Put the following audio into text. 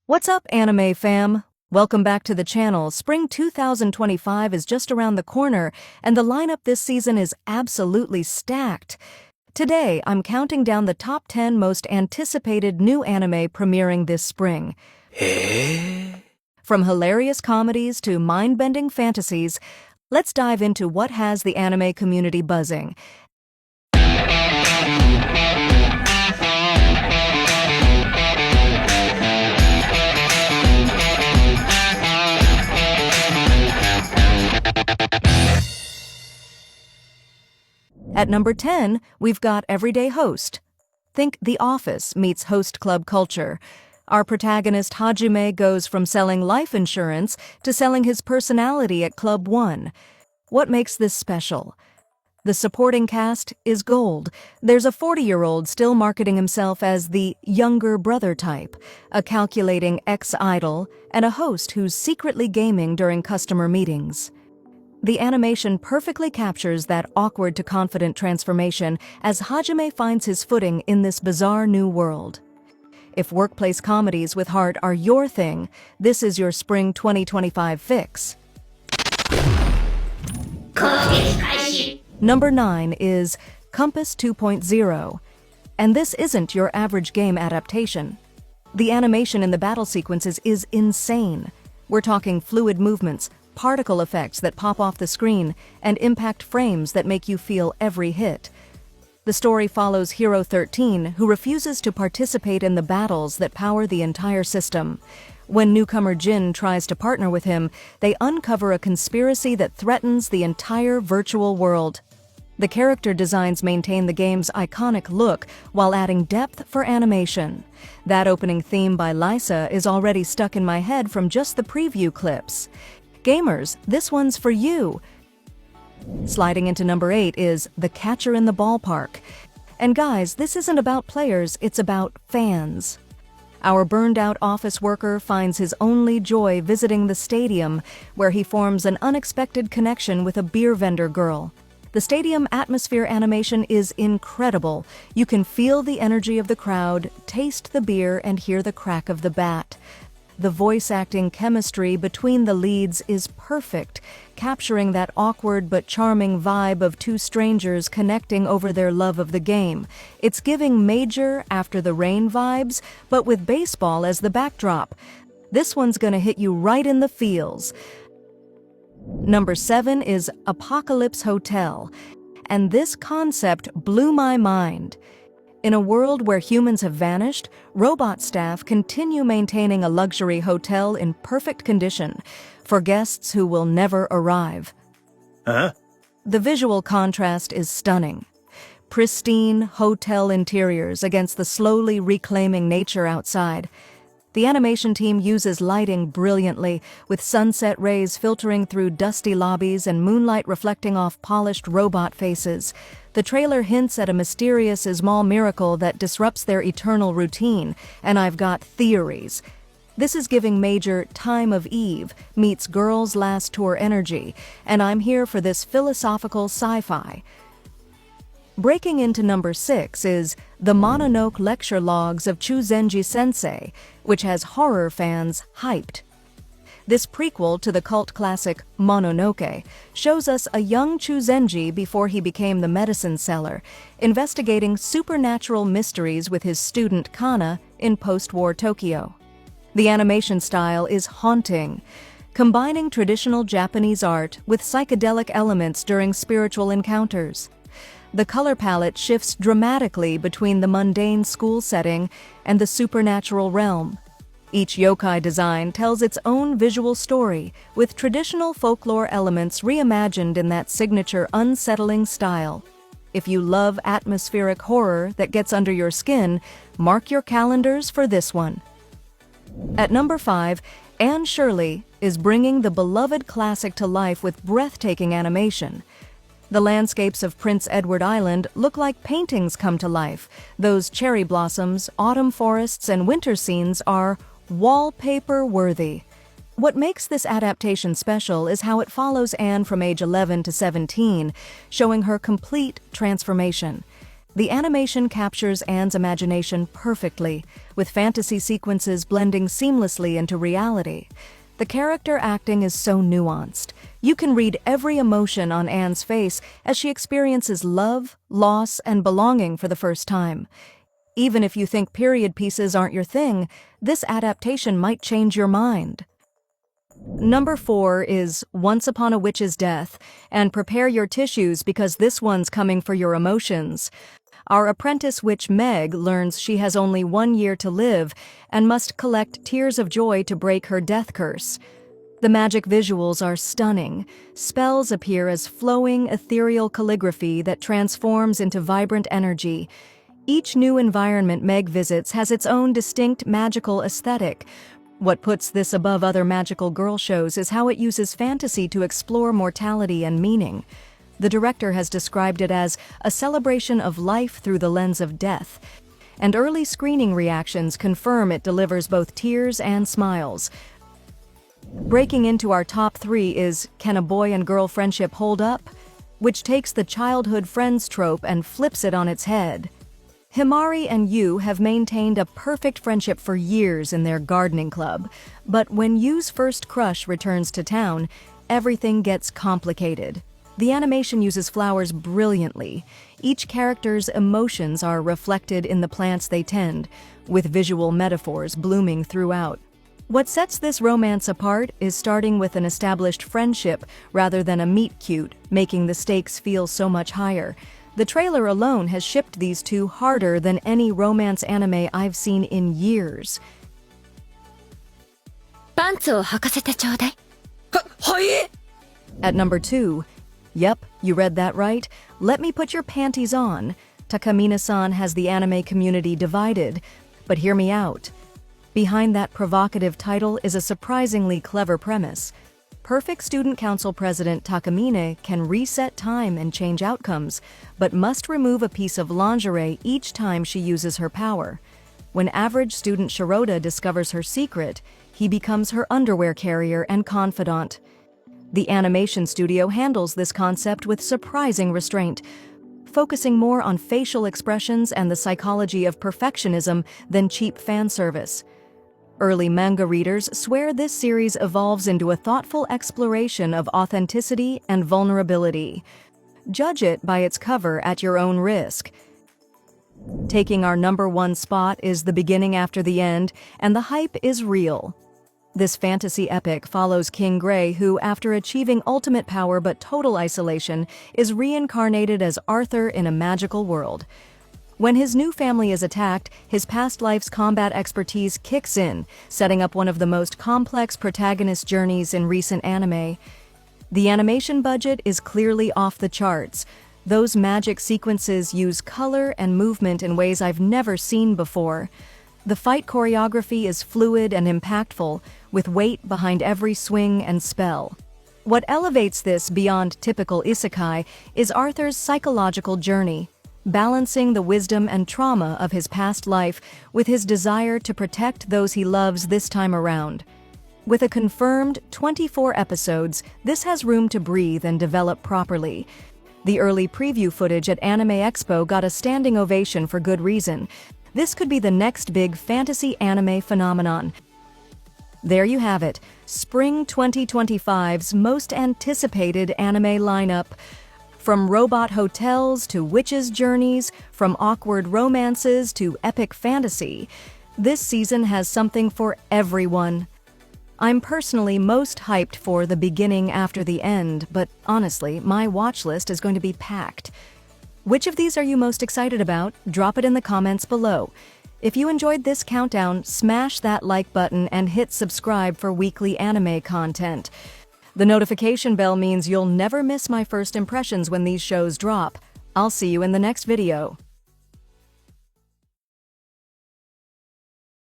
What's up, anime fam? Welcome back to the channel. Spring 2025 is just around the corner, and the lineup this season is absolutely stacked. Today, I'm counting down the top 10 most anticipated new anime premiering this spring. From hilarious comedies to mind-bending fantasies, let's dive into what has the anime community buzzing. At number 10, we've got Everyday Host. Think The Office meets host club culture. Our protagonist Hajime goes from selling life insurance to selling his personality at Club 1. What makes this special? The supporting cast is gold. There's a 40-year-old still marketing himself as the younger brother type, a calculating ex-idol, and a host who's secretly gaming during customer meetings. The animation perfectly captures that awkward to confident transformation as Hajime finds his footing in this bizarre new world. If workplace comedies with heart are your thing, this is your spring 2025 fix. Number 9 is Compass 2.0, and this isn't your average game adaptation. The animation in the battle sequences is insane. We're talking fluid movements, particle effects that pop off the screen, and impact frames that make you feel every hit. The story follows Hero 13, who refuses to participate in the battles that power the entire system. When newcomer Jin tries to partner with him, they uncover a conspiracy that threatens the entire virtual world. The character designs maintain the game's iconic look while adding depth for animation. That opening theme by Lisa is already stuck in my head from just the preview clips. Gamers, this one's for you. Sliding into number 8 is The Catcher in the Ballpark. And guys, this isn't about players, it's about fans. Our burned-out office worker finds his only joy visiting the stadium, where he forms an unexpected connection with a beer vendor girl. The stadium atmosphere animation is incredible. You can feel the energy of the crowd, taste the beer, and hear the crack of the bat. The voice-acting chemistry between the leads is perfect, capturing that awkward but charming vibe of two strangers connecting over their love of the game. It's giving Major After the Rain vibes, but with baseball as the backdrop. This one's gonna hit you right in the feels. Number 7 is Apocalypse Hotel, and this concept blew my mind. In a world where humans have vanished, robot staff continue maintaining a luxury hotel in perfect condition for guests who will never arrive. The visual contrast is stunning. Pristine hotel interiors against the slowly reclaiming nature outside. The animation team uses lighting brilliantly, with sunset rays filtering through dusty lobbies and moonlight reflecting off polished robot faces. The trailer hints at a mysterious Ismal miracle that disrupts their eternal routine, and I've got theories. This is giving Major Time of Eve meets Girls' Last Tour energy, and I'm here for this philosophical sci-fi. Breaking into number 6 is The Mononoke Lecture Logs of Chuzenji-sensei, which has horror fans hyped. This prequel to the cult classic Mononoke shows us a young Chuzenji before he became the medicine seller, investigating supernatural mysteries with his student Kana in post-war Tokyo. The animation style is haunting, combining traditional Japanese art with psychedelic elements during spiritual encounters. The color palette shifts dramatically between the mundane school setting and the supernatural realm. Each yokai design tells its own visual story, with traditional folklore elements reimagined in that signature unsettling style. If you love atmospheric horror that gets under your skin, mark your calendars for this one. At number 5, Shirley is bringing the beloved classic to life with breathtaking animation. The landscapes of Prince Edward Island look like paintings come to life. Those cherry blossoms, autumn forests, and winter scenes are wallpaper-worthy. What makes this adaptation special is how it follows Anne from age 11 to 17, showing her complete transformation. The animation captures Anne's imagination perfectly, with fantasy sequences blending seamlessly into reality. The character acting is so nuanced. You can read every emotion on Anne's face as she experiences love, loss, and belonging for the first time. Even if you think period pieces aren't your thing, this adaptation might change your mind. Number 4 is Once Upon a Witch's Death, and prepare your tissues because this one's coming for your emotions. Our apprentice witch Meg learns she has only 1 year to live and must collect tears of joy to break her death curse. The magic visuals are stunning. Spells appear as flowing, ethereal calligraphy that transforms into vibrant energy. Each new environment Meg visits has its own distinct magical aesthetic. What puts this above other magical girl shows is how it uses fantasy to explore mortality and meaning. The director has described it as a celebration of life through the lens of death, and early screening reactions confirm it delivers both tears and smiles. Breaking into our top 3 is Can a Boy and Girl Friendship Hold Up?, which takes the childhood friends trope and flips it on its head. Himari and Yu have maintained a perfect friendship for years in their gardening club, but when Yu's first crush returns to town, everything gets complicated. The animation uses flowers brilliantly. Each character's emotions are reflected in the plants they tend, with visual metaphors blooming throughout. What sets this romance apart is starting with an established friendship rather than a meet-cute, making the stakes feel so much higher. The trailer alone has shipped these two harder than any romance anime I've seen in years. パンツを履かせてちょうだい。はい。 At number 2, yep, you read that right. Let me put your panties on. Takamine-san has the anime community divided, but hear me out. Behind that provocative title is a surprisingly clever premise. Perfect Student Council President Takamine can reset time and change outcomes, but must remove a piece of lingerie each time she uses her power. When average student Shirota discovers her secret, he becomes her underwear carrier and confidant. The animation studio handles this concept with surprising restraint, focusing more on facial expressions and the psychology of perfectionism than cheap fan service. Early manga readers swear this series evolves into a thoughtful exploration of authenticity and vulnerability. Judge it by its cover at your own risk. Taking our number 1 spot is The Beginning After the End, and the hype is real. This fantasy epic follows King Grey, who, after achieving ultimate power but total isolation, is reincarnated as Arthur in a magical world. When his new family is attacked, his past life's combat expertise kicks in, setting up one of the most complex protagonist journeys in recent anime. The animation budget is clearly off the charts. Those magic sequences use color and movement in ways I've never seen before. The fight choreography is fluid and impactful, with weight behind every swing and spell. What elevates this beyond typical isekai is Arthur's psychological journey, balancing the wisdom and trauma of his past life with his desire to protect those he loves this time around. With a confirmed 24 episodes, this has room to breathe and develop properly. The early preview footage at Anime Expo got a standing ovation for good reason. This could be the next big fantasy anime phenomenon. There you have it, Spring 2025's most anticipated anime lineup. From robot hotels to witches' journeys, from awkward romances to epic fantasy, this season has something for everyone. I'm personally most hyped for The Beginning After the End, but honestly, my watch list is going to be packed. Which of these are you most excited about? Drop it in the comments below. If you enjoyed this countdown, smash that like button and hit subscribe for weekly anime content. The notification bell means you'll never miss my first impressions when these shows drop. I'll see you in the next video.